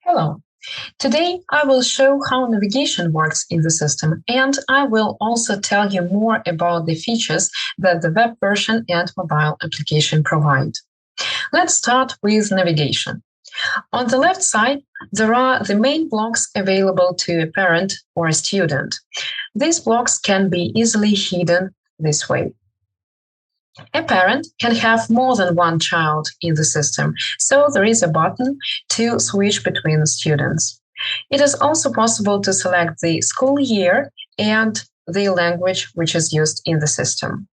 Hello. Today I will show how navigation works in the system, and I will also tell you more about the features that the web version and mobile application provide. Let's start with navigation. On the left side, there are the main blocks available to a parent or a student. These blocks can be easily hidden this way. A parent can have more than one child in the system, so there is a button to switch between students. It is also possible to select the school year and the language which is used in the system.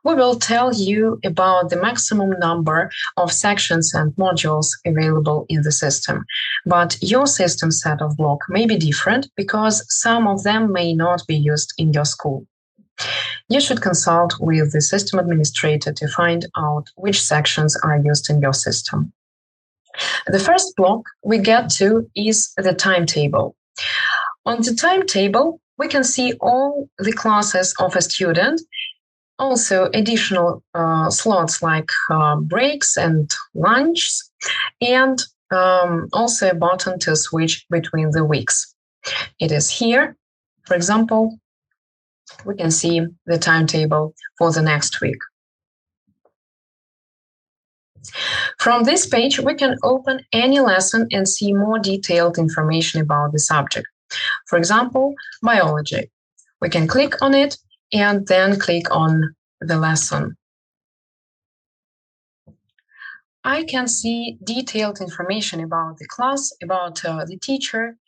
We will tell you about the maximum number of sections and modules available in the system, but your system set of blocks may be different because some of them may not be used in your school. You should consult with the system administrator to find out which sections are used in your system. The first block we get to is the timetable. On the timetable, we can see all the classes of a student, also additional slots like breaks and lunches, and also a button to switch between the weeks. It is here, for example, we can see the timetable for the next week. From this page, we can open any lesson and see more detailed information about the subject. For example, biology. We can click on it and then click on the lesson. I can see detailed information about the class, about the teacher,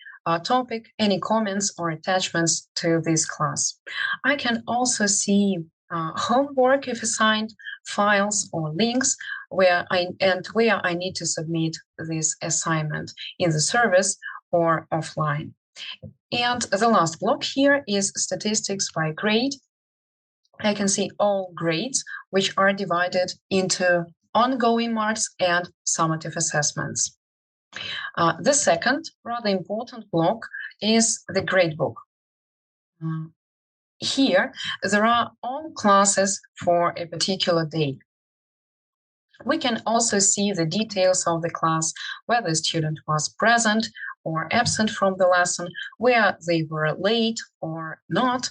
topic, any comments or attachments to this class. I can also see homework if assigned, files or links where I need to submit this assignment in the service or offline. And the last block here is statistics by grade. I can see all grades, which are divided into ongoing marks and summative assessments. The second rather important block is the gradebook. Here, there are all classes for a particular day. We can also see the details of the class, whether the student was present or absent from the lesson, where they were late or not,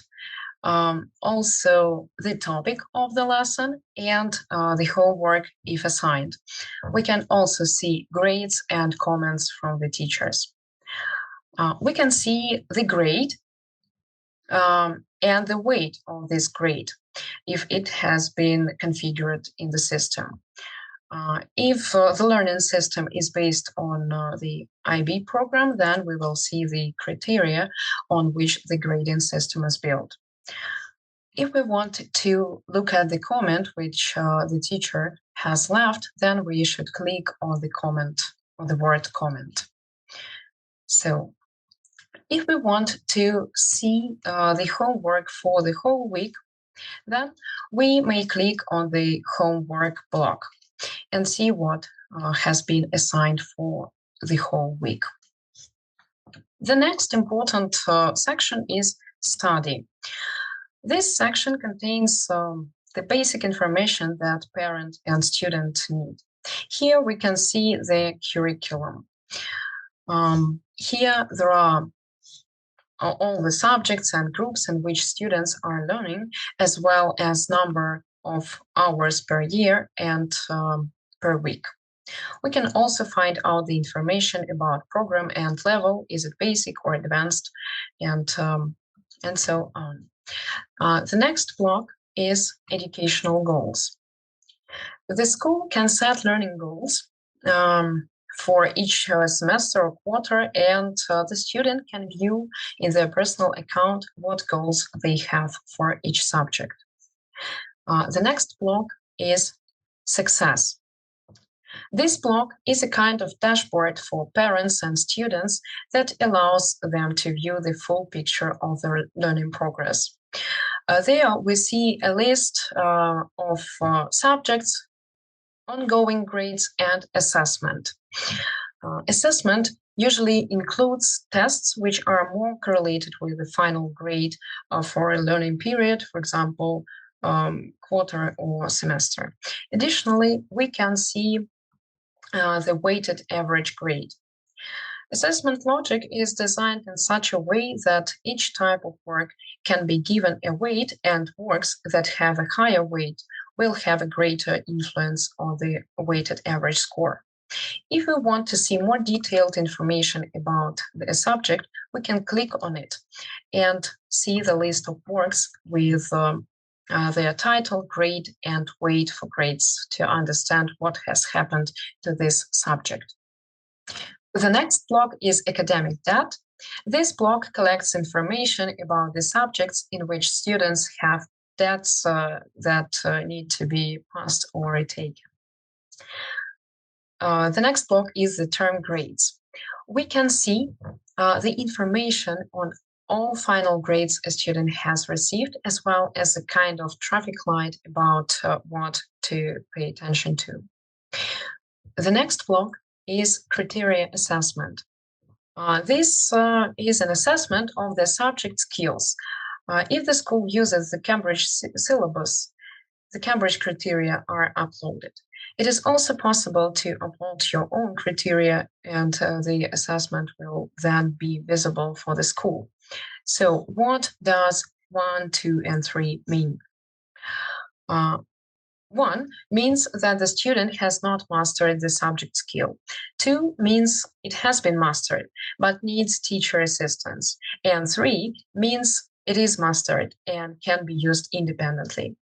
also the topic of the lesson and the homework if assigned. We can also see grades and comments from the teachers. We can see the grade and the weight of this grade if it has been configured in the system. If the learning system is based on the IB program, then we will see the criteria on which the grading system is built. If we want to look at the comment which the teacher has left, then we should click on the comment, on the word comment. So if we want to see the homework for the whole week, then we may click on the homework block and see what has been assigned for the whole week. The next important section is study. This section contains the basic information that parent and student need. Here we can see the curriculum. Here there are all the subjects and groups in which students are learning, as well as number of hours per year and per week. We can also find out the information about program and level, is it basic or advanced, and so on. The next block is educational goals. The school can set learning goals for each semester or quarter, and the student can view in their personal account what goals they have for each subject. The next block is success. This block is a kind of dashboard for parents and students that allows them to view the full picture of their learning progress. There we see a list of subjects, ongoing grades, and assessment. Assessment usually includes tests which are more correlated with the final grade for a learning period, for example, quarter or semester. Additionally, we can see the weighted average grade. Assessment logic is designed in such a way that each type of work can be given a weight, and works that have a higher weight will have a greater influence on the weighted average score. If we want to see more detailed information about a subject, we can click on it and see the list of works with their title, grade, and weight for grades to understand what has happened to this subject. The next block is academic data. This block collects information about the subjects in which students have debts that need to be passed or retaken. The next block is the term grades. We can see the information on all final grades a student has received, as well as a kind of traffic light about what to pay attention to. The next block is criteria assessment. This is an assessment of the subject skills. If the school uses the Cambridge syllabus, the Cambridge criteria are uploaded. It is also possible to upload your own criteria, and the assessment will then be visible for the school. So what does 1, 2, and 3 mean? 1 means that the student has not mastered the subject skill. 2 means it has been mastered, but needs teacher assistance. And 3 means it is mastered and can be used independently.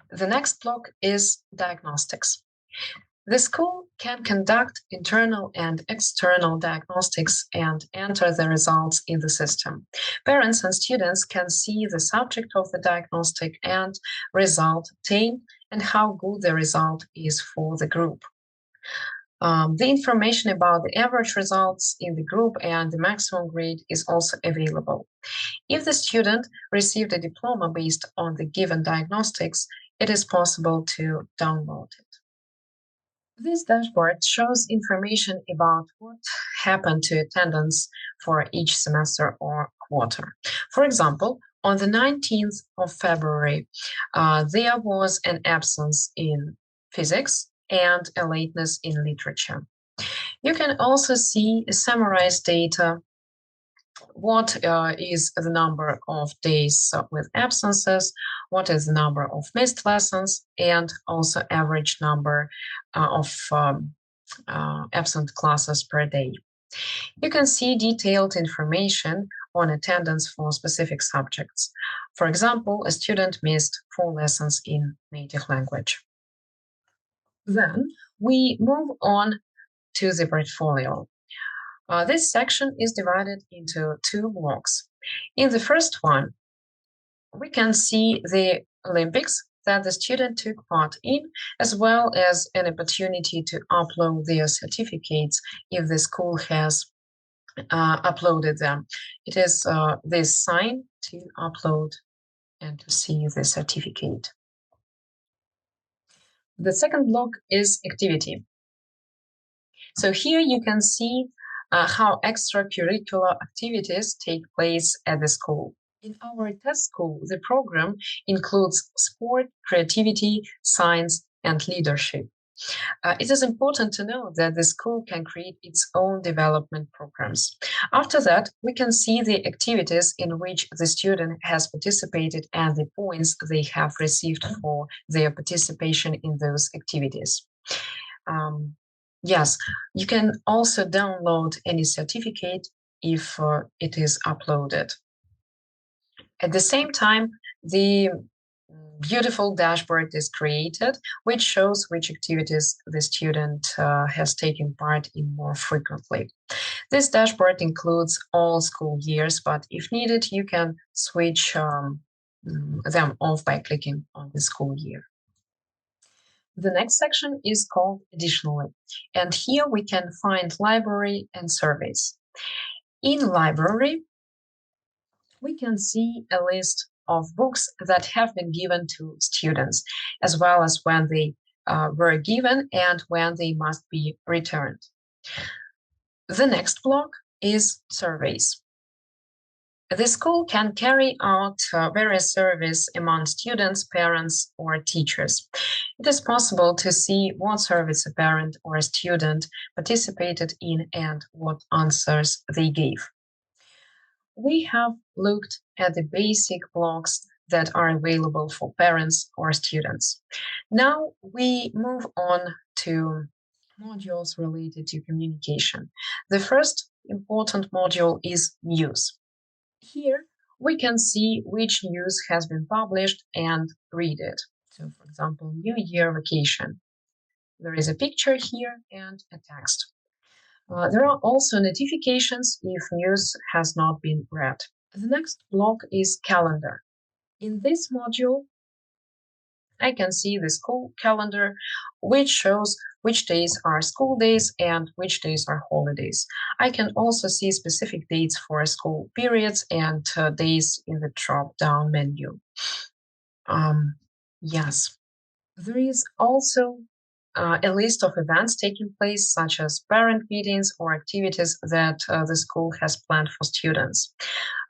The next block is diagnostics. The school can conduct internal and external diagnostics and enter the results in the system. Parents and students can see the subject of the diagnostic and result obtained and how good the result is for the group. The information about the average results in the group and the maximum grade is also available. If the student received a diploma based on the given diagnostics, it is possible to download it. This dashboard shows information about what happened to attendance for each semester or quarter. For example, on the 19th of February, there was an absence in physics and a lateness in literature. You can also see summarized data. What is the number of days with absences, what is the number of missed lessons, and also average number of absent classes per day. You can see detailed information on attendance for specific subjects. For example, a student missed 4 lessons in native language. Then we move on to the portfolio. This section is divided into 2 blocks. In the first one, we can see the Olympics that the student took part in, as well as an opportunity to upload their certificates if the school has uploaded them. It is this sign to upload and to see the certificate. The second block is activity. So here you can see how extracurricular activities take place at the school. In our test school, the program includes sport, creativity, science, and leadership. It is important to know that the school can create its own development programs. After that, we can see the activities in which the student has participated and the points they have received for their participation in those activities. Yes, you can also download any certificate if it is uploaded. At the same time, the beautiful dashboard is created, which shows which activities the student has taken part in more frequently. This dashboard includes all school years, but if needed, you can switch them off by clicking on the school year. The next section is called Additionally, and here we can find library and surveys. In library, we can see a list of books that have been given to students, as well as when they were given and when they must be returned. The next block is surveys. The school can carry out various service among students, parents, or teachers. It is possible to see what service a parent or a student participated in and what answers they gave. We have looked at the basic blocks that are available for parents or students. Now we move on to modules related to communication. The first important module is news. Here we can see which news has been published and read it. So, for example, New Year vacation. There is a picture here and a text. There are also notifications if news has not been read. The next block is calendar. In this module, I can see the school calendar, which shows which days are school days and which days are holidays. I can also see specific dates for school periods and days in the drop-down menu. Yes, there is also a list of events taking place, such as parent meetings or activities that the school has planned for students.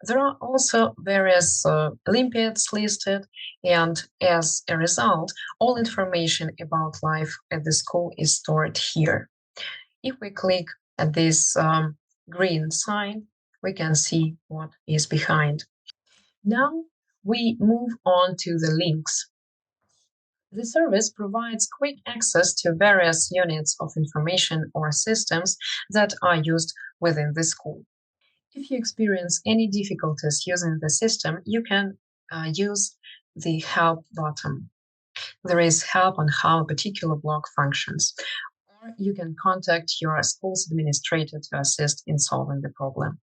There are also various Olympiads listed, and as a result, all information about life at the school is stored here. If we click at this green sign, we can see what is behind. Now we move on to the links. The service provides quick access to various units of information or systems that are used within the school. If you experience any difficulties using the system, you can use the help button. There is help on how a particular block functions, or you can contact your school's administrator to assist in solving the problem.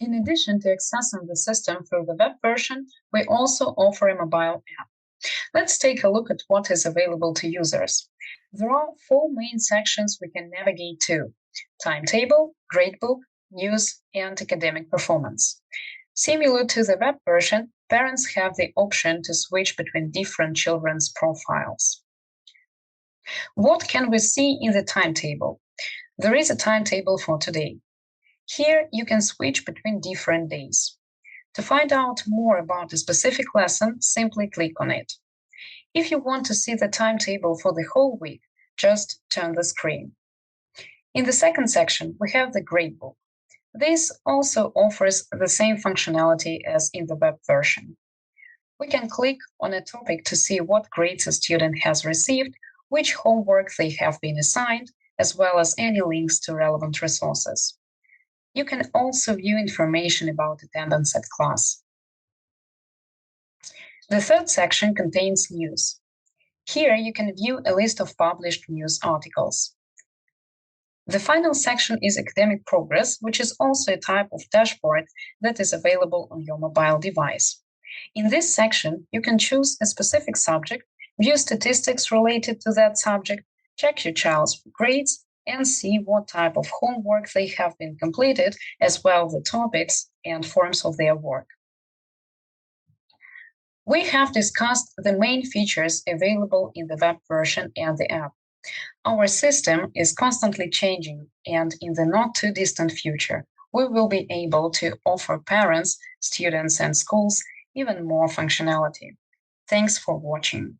In addition to accessing the system through the web version, we also offer a mobile app. Let's take a look at what is available to users. There are four main sections we can navigate to: Timetable, Gradebook, News, and Academic Performance. Similar to the web version, parents have the option to switch between different children's profiles. What can we see in the timetable? There is a timetable for today. Here you can switch between different days. To find out more about a specific lesson, simply click on it. If you want to see the timetable for the whole week, just turn the screen. In the second section, we have the Gradebook. This also offers the same functionality as in the web version. We can click on a topic to see what grades a student has received, which homework they have been assigned, as well as any links to relevant resources. You can also view information about attendance at class. The third section contains news. Here you can view a list of published news articles. The final section is academic progress, which is also a type of dashboard that is available on your mobile device. In this section, you can choose a specific subject, view statistics related to that subject, check your child's grades, and see what type of homework they have been completed, as well as the topics and forms of their work. We have discussed the main features available in the web version and the app. Our system is constantly changing, and in the not too distant future, we will be able to offer parents, students, and schools even more functionality. Thanks for watching.